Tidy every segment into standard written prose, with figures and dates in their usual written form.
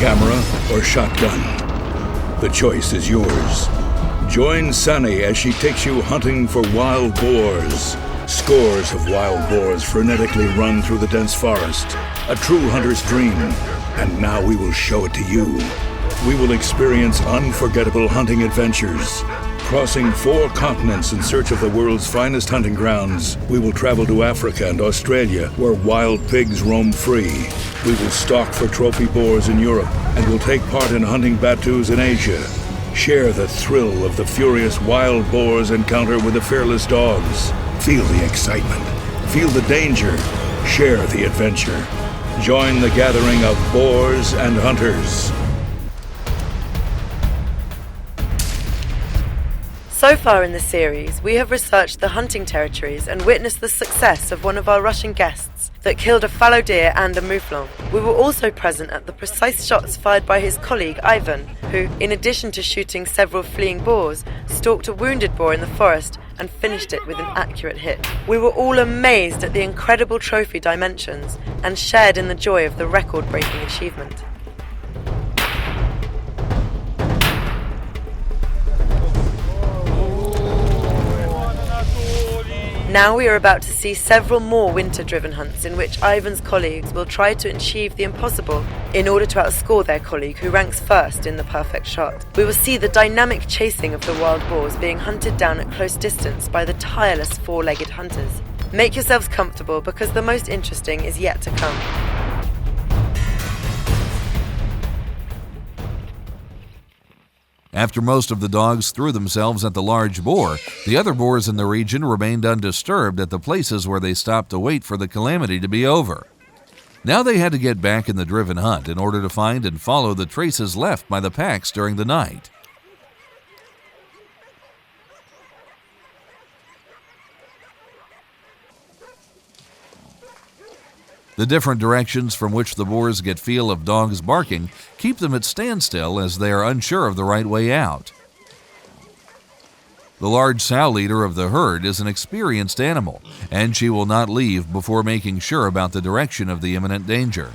camera or shotgun? The choice is yours. Join Sunny as she takes you hunting for wild boars. Scores of wild boars frenetically run through the dense forest. A true hunter's dream. And now we will show it to you. We will experience unforgettable hunting adventures. Crossing 4 continents in search of the world's finest hunting grounds, we will travel to Africa and Australia, where wild pigs roam free. We will stalk for trophy boars in Europe, and will take part in hunting batus in Asia. Share the thrill of the furious wild boars encounter with the fearless dogs. Feel the excitement. Feel the danger. Share the adventure. Join the gathering of boars and hunters. So far in the series, we have researched the hunting territories and witnessed the success of one of our Russian guests that killed a fallow deer and a moufflon. We were also present at the precise shots fired by his colleague Ivan, who, in addition to shooting several fleeing boars, stalked a wounded boar in the forest and finished it with an accurate hit. We were all amazed at the incredible trophy dimensions and shared in the joy of the record-breaking achievement. Now we are about to see several more winter-driven hunts in which Ivan's colleagues will try to achieve the impossible in order to outscore their colleague who ranks first in the perfect shot. We will see the dynamic chasing of the wild boars being hunted down at close distance by the tireless 4-legged hunters. Make yourselves comfortable because the most interesting is yet to come. After most of the dogs threw themselves at the large boar, the other boars in the region remained undisturbed at the places where they stopped to wait for the calamity to be over. Now they had to get back in the driven hunt in order to find and follow the traces left by the packs during the night. The different directions from which the boars get feel of dogs barking keep them at standstill as they are unsure of the right way out. The large sow leader of the herd is an experienced animal, and she will not leave before making sure about the direction of the imminent danger.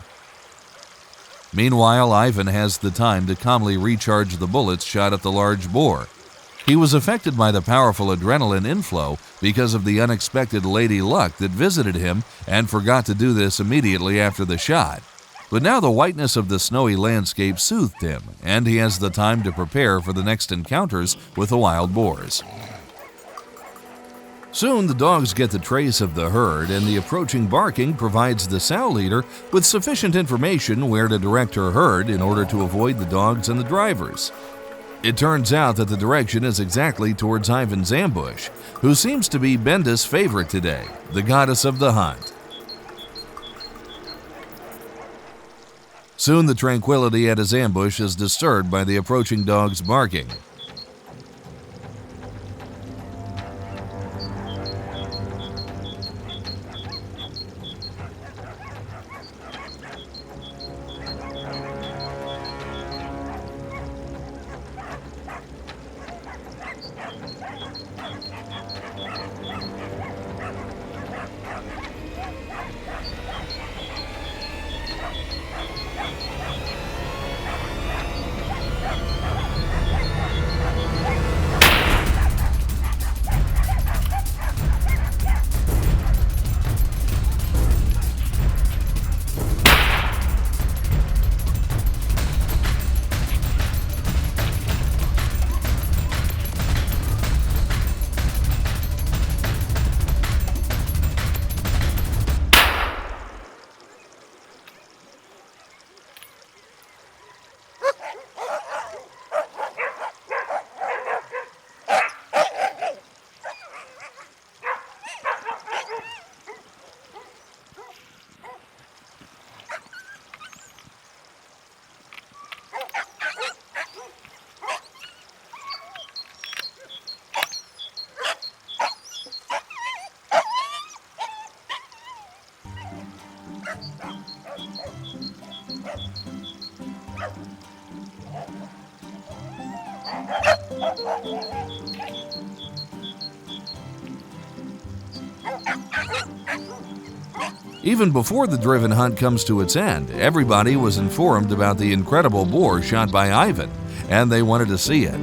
Meanwhile, Ivan has the time to calmly recharge the bullets shot at the large boar. He was affected by the powerful adrenaline inflow because of the unexpected lady luck that visited him and forgot to do this immediately after the shot. But now the whiteness of the snowy landscape soothed him, and he has the time to prepare for the next encounters with the wild boars. Soon the dogs get the trace of the herd, and the approaching barking provides the sow leader with sufficient information where to direct her herd in order to avoid the dogs and the drivers. It turns out that the direction is exactly towards Ivan's ambush, who seems to be Benda's favorite today, the goddess of the hunt. Soon the tranquility at his ambush is disturbed by the approaching dog's barking. Even before the driven hunt comes to its end, everybody was informed about the incredible boar shot by Ivan, and they wanted to see it.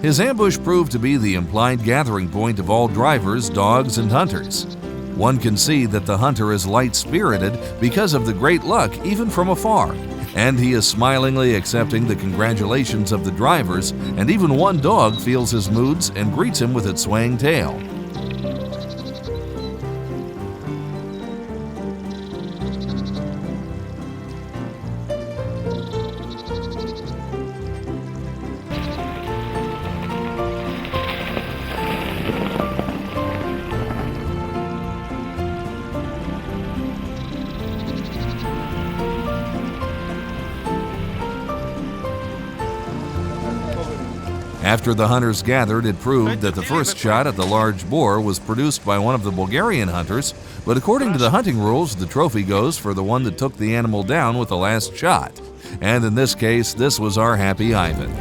His ambush proved to be the implied gathering point of all drivers, dogs, and hunters. One can see that the hunter is light-spirited because of the great luck even from afar, and he is smilingly accepting the congratulations of the drivers, and even one dog feels his moods and greets him with its swaying tail. After the hunters gathered, it proved that the first shot at the large boar was produced by one of the Bulgarian hunters, but according to the hunting rules, the trophy goes for the one that took the animal down with the last shot. And in this case, this was our happy Ivan.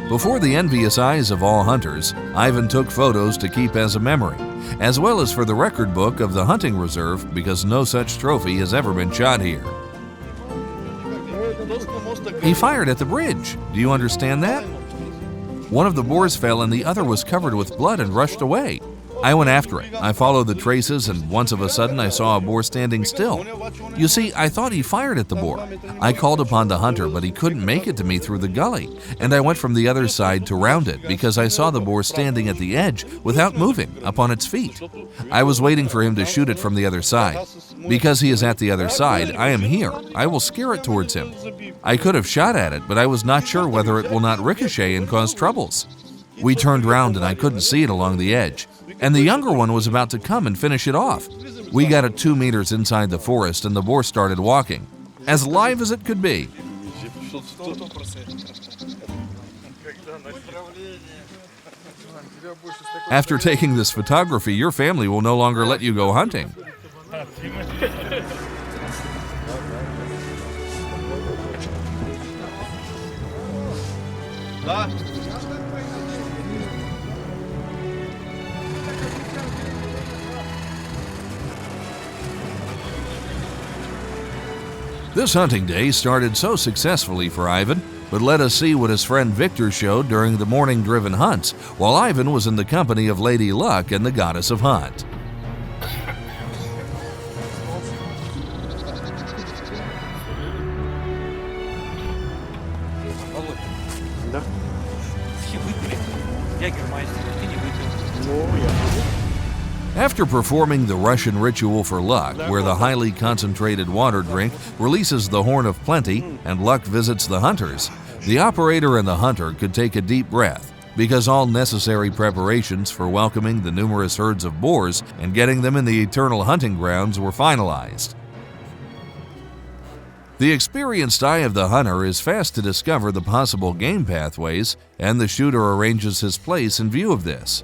Before the envious eyes of all hunters, Ivan took photos to keep as a memory, as well as for the record book of the hunting reserve, because no such trophy has ever been shot here. He fired at the bridge. Do you understand that? One of the boars fell and the other was covered with blood and rushed away. I went after it. I followed the traces, and once of a sudden I saw a boar standing still. You see, I thought he fired at the boar. I called upon the hunter, but he couldn't make it to me through the gully, and I went from the other side to round it because I saw the boar standing at the edge without moving, up on its feet. I was waiting for him to shoot it from the other side. Because he is at the other side, I am here. I will scare it towards him. I could have shot at it, but I was not sure whether it will not ricochet and cause troubles. We turned round and I couldn't see it along the edge, and the younger one was about to come and finish it off. We got it 2 meters inside the forest and the boar started walking, as live as it could be. After taking this photography, your family will no longer let you go hunting. This hunting day started so successfully for Ivan, but let us see what his friend Victor showed during the morning-driven hunts, while Ivan was in the company of Lady Luck and the Goddess of Hunt. After performing the Russian ritual for luck, where the highly concentrated water drink releases the horn of plenty and luck visits the hunters, the operator and the hunter could take a deep breath, because all necessary preparations for welcoming the numerous herds of boars and getting them in the eternal hunting grounds were finalized. The experienced eye of the hunter is fast to discover the possible game pathways, and the shooter arranges his place in view of this.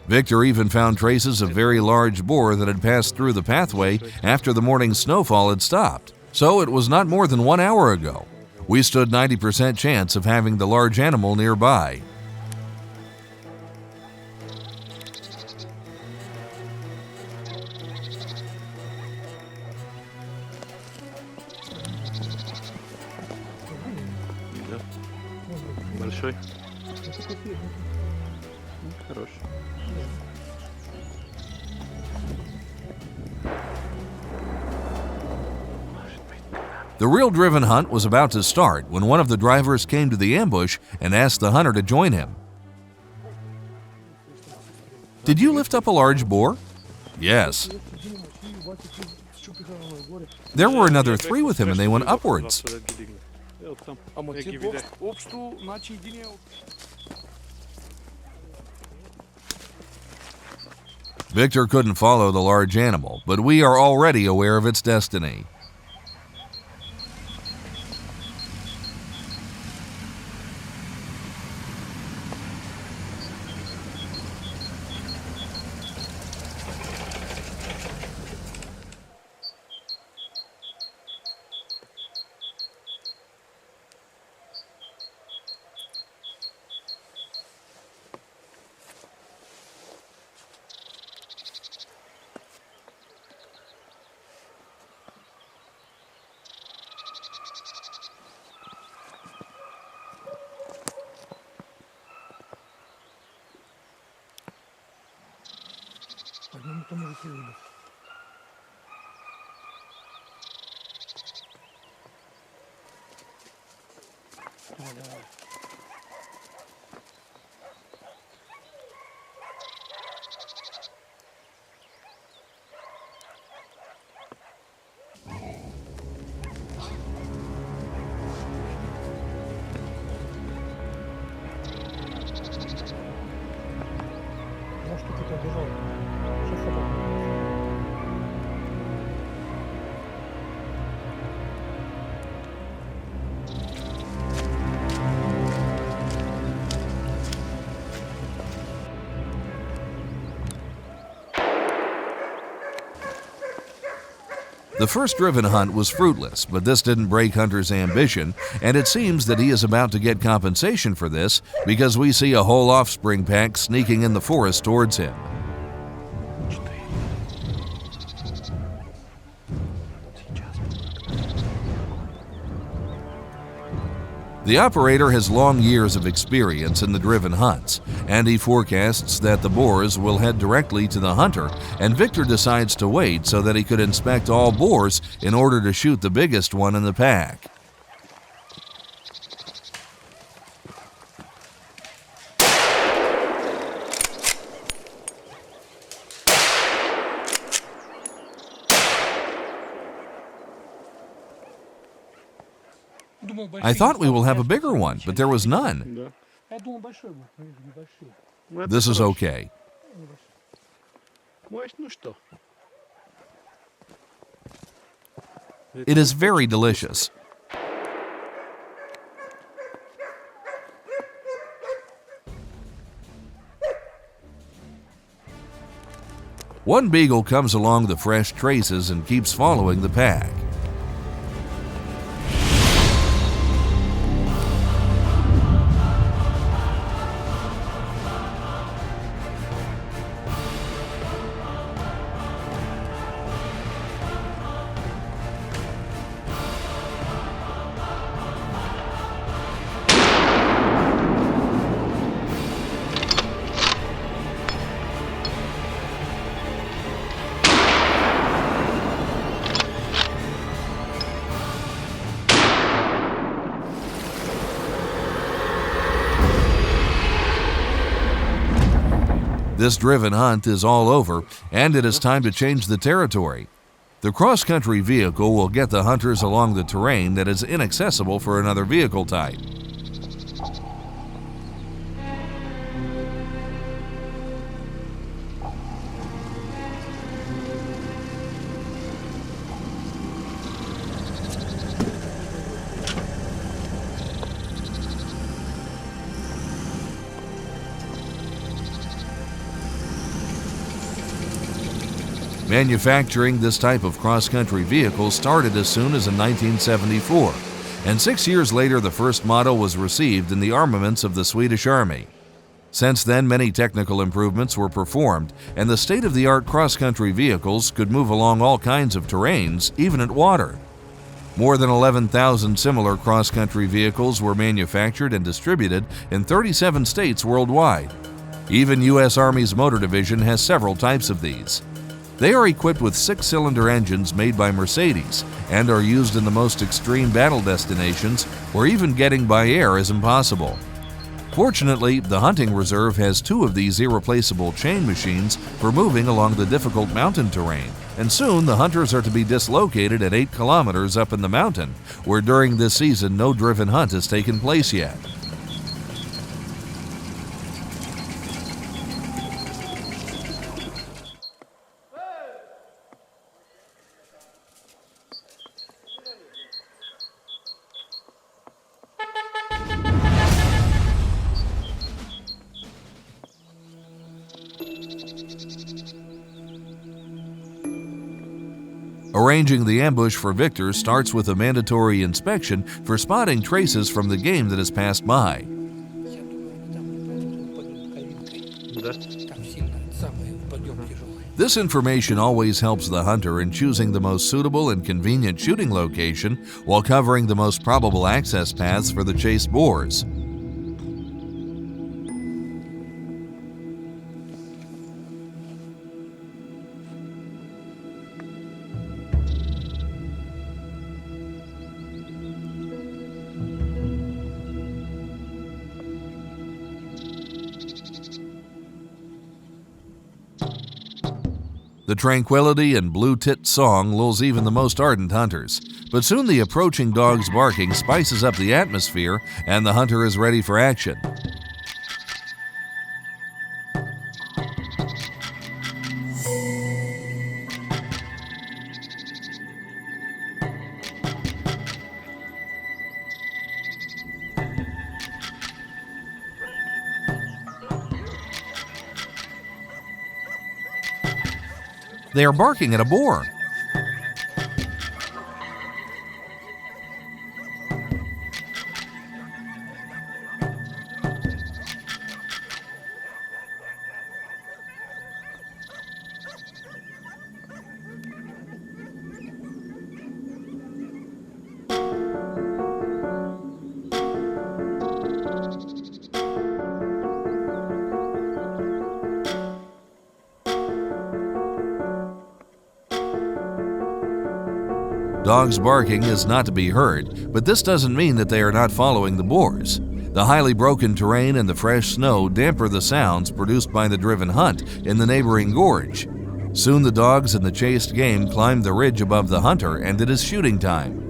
Victor even found traces of very large boar that had passed through the pathway after the morning snowfall had stopped, so it was not more than 1 hour ago. We stood 90% chance of having the large animal nearby. Большой. Хорош. The real driven hunt was about to start when one of the drivers came to the ambush and asked the hunter to join him. Did you lift up a large boar? Yes. There were another 3 with him and they went upwards. Victor couldn't follow the large animal, but we are already aware of its destiny. The first driven hunt was fruitless, but this didn't break Hunter's ambition, and it seems that he is about to get compensation for this because we see a whole offspring pack sneaking in the forest towards him. The operator has long years of experience in the driven hunts, and he forecasts that the boars will head directly to the hunter, and Victor decides to wait so that he could inspect all boars in order to shoot the biggest one in the pack. I thought we will have a bigger one, but there was none. This is okay. It is very delicious. One beagle comes along the fresh traces and keeps following the pack. This driven hunt is all over, and it is time to change the territory. The cross-country vehicle will get the hunters along the terrain that is inaccessible for another vehicle type. Manufacturing this type of cross-country vehicle started as soon as in 1974, and 6 years later the first model was received in the armaments of the Swedish Army. Since then, many technical improvements were performed, and the state-of-the-art cross-country vehicles could move along all kinds of terrains, even at water. More than 11,000 similar cross-country vehicles were manufactured and distributed in 37 states worldwide. Even U.S. Army's Motor Division has several types of these. They are equipped with 6-cylinder engines made by Mercedes and are used in the most extreme battle destinations where even getting by air is impossible. Fortunately, the hunting reserve has 2 of these irreplaceable chain machines for moving along the difficult mountain terrain, and soon the hunters are to be dislocated at 8 kilometers up in the mountain, where during this season no driven hunt has taken place yet. Arranging the ambush for Victor starts with a mandatory inspection for spotting traces from the game that has passed by. This information always helps the hunter in choosing the most suitable and convenient shooting location while covering the most probable access paths for the chased boars. The tranquility and blue-tit song lulls even the most ardent hunters, but soon the approaching dog's barking spices up the atmosphere and the hunter is ready for action. They are barking at a boar. Dogs barking is not to be heard, but this doesn't mean that they are not following the boars. The highly broken terrain and the fresh snow damper the sounds produced by the driven hunt in the neighboring gorge. Soon the dogs and the chased game climb the ridge above the hunter, and it is shooting time.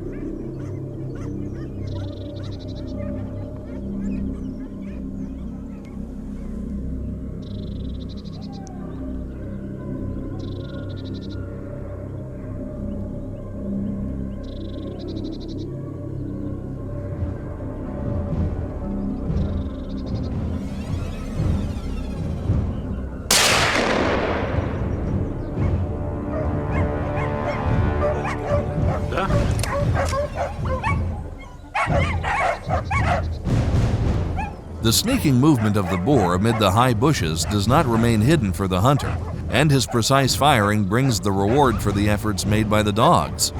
The sneaking movement of the boar amid the high bushes does not remain hidden for the hunter, and his precise firing brings the reward for the efforts made by the dogs.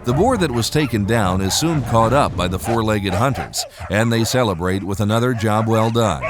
The boar that was taken down is soon caught up by the four-legged hunters, and they celebrate with another job well done.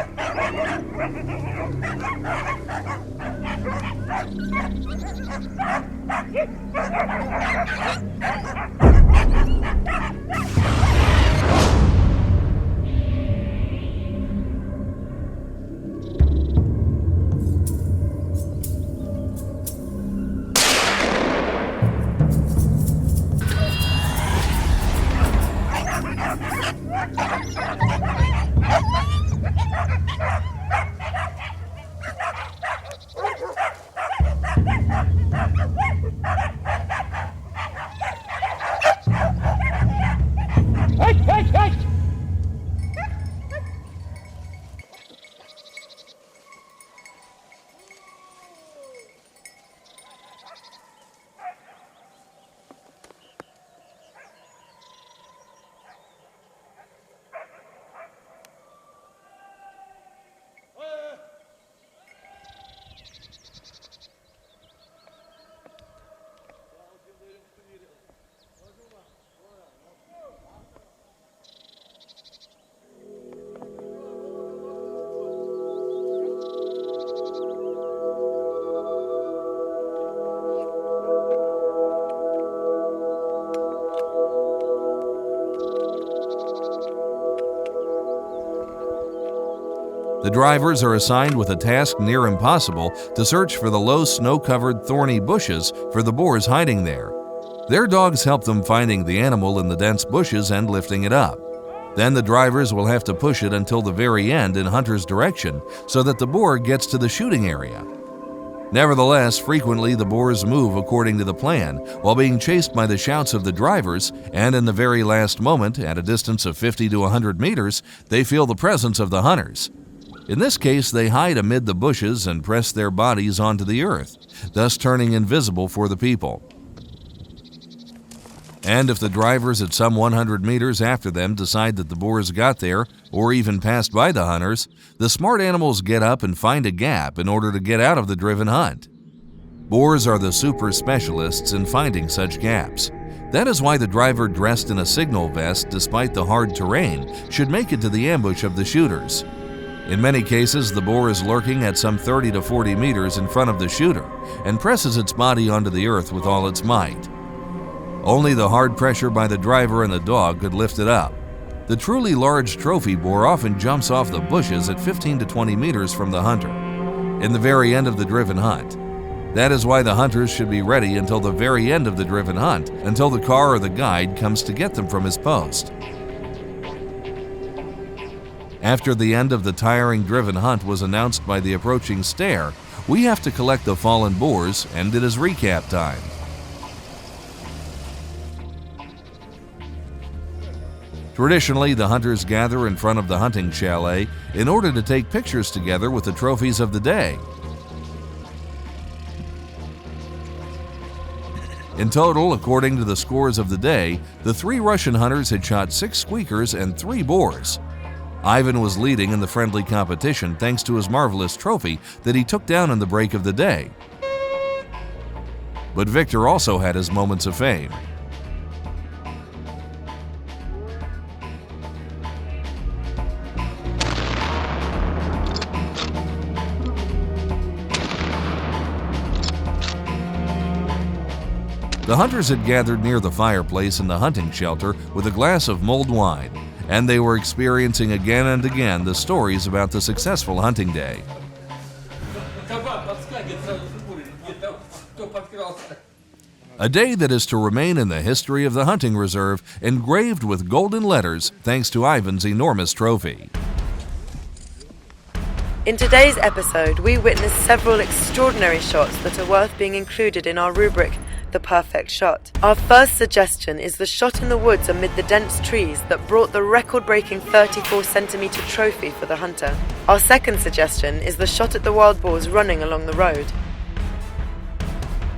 The drivers are assigned with a task near impossible to search for the low snow-covered thorny bushes for the boars hiding there. Their dogs help them finding the animal in the dense bushes and lifting it up. Then the drivers will have to push it until the very end in hunter's direction so that the boar gets to the shooting area. Nevertheless, frequently the boars move according to the plan while being chased by the shouts of the drivers, and in the very last moment, at a distance of 50 to 100 meters, they feel the presence of the hunters. In this case, they hide amid the bushes and press their bodies onto the earth, thus turning invisible for the people. And if the drivers at some 100 meters after them decide that the boars got there or even passed by the hunters, the smart animals get up and find a gap in order to get out of the driven hunt. Boars are the super specialists in finding such gaps. That is why the driver dressed in a signal vest despite the hard terrain should make it to the ambush of the shooters. In many cases, the boar is lurking at some 30 to 40 meters in front of the shooter and presses its body onto the earth with all its might. Only the hard pressure by the driver and the dog could lift it up. The truly large trophy boar often jumps off the bushes at 15 to 20 meters from the hunter, in the very end of the driven hunt. That is why the hunters should be ready until the very end of the driven hunt, until the car or the guide comes to get them from his post. After the end of the tiring driven hunt was announced by the approaching stare, we have to collect the fallen boars, and it is recap time. Traditionally, the hunters gather in front of the hunting chalet in order to take pictures together with the trophies of the day. In total, according to the scores of the day, the 3 Russian hunters had shot 6 squeakers and 3 boars. Ivan was leading in the friendly competition thanks to his marvelous trophy that he took down in the break of the day. But Victor also had his moments of fame. The hunters had gathered near the fireplace in the hunting shelter with a glass of mulled wine, and they were experiencing again and again the stories about the successful hunting day. A day that is to remain in the history of the hunting reserve, engraved with golden letters thanks to Ivan's enormous trophy. In today's episode, we witness several extraordinary shots that are worth being included in our rubric, The Perfect Shot. Our first suggestion is the shot in the woods amid the dense trees that brought the record-breaking 34-centimeter trophy for the hunter. Our second suggestion is the shot at the wild boars running along the road.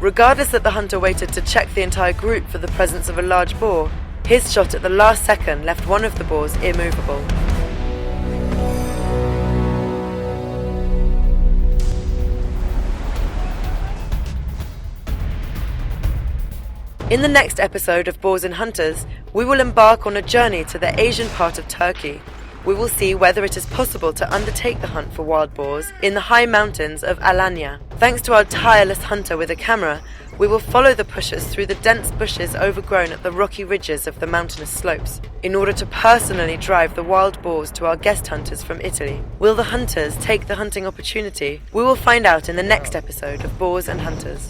Regardless that the hunter waited to check the entire group for the presence of a large boar, his shot at the last second left one of the boars immovable. In the next episode of Boars and Hunters, we will embark on a journey to the Asian part of Turkey. We will see whether it is possible to undertake the hunt for wild boars in the high mountains of Alanya. Thanks to our tireless hunter with a camera, we will follow the pushers through the dense bushes overgrown at the rocky ridges of the mountainous slopes, in order to personally drive the wild boars to our guest hunters from Italy. Will the hunters take the hunting opportunity? We will find out in the next episode of Boars and Hunters.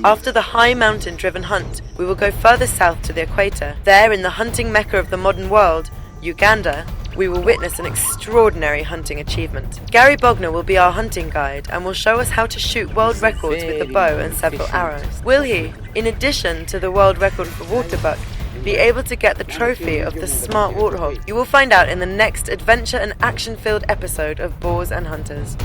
After the high mountain-driven hunt, we will go further south to the equator. There, in the hunting mecca of the modern world, Uganda, we will witness an extraordinary hunting achievement. Gary Bogner will be our hunting guide and will show us how to shoot world records with the bow and several arrows. Will he, in addition to the world record for waterbuck, be able to get the trophy of the smart warthog? You will find out in the next adventure and action-filled episode of Boars and Hunters.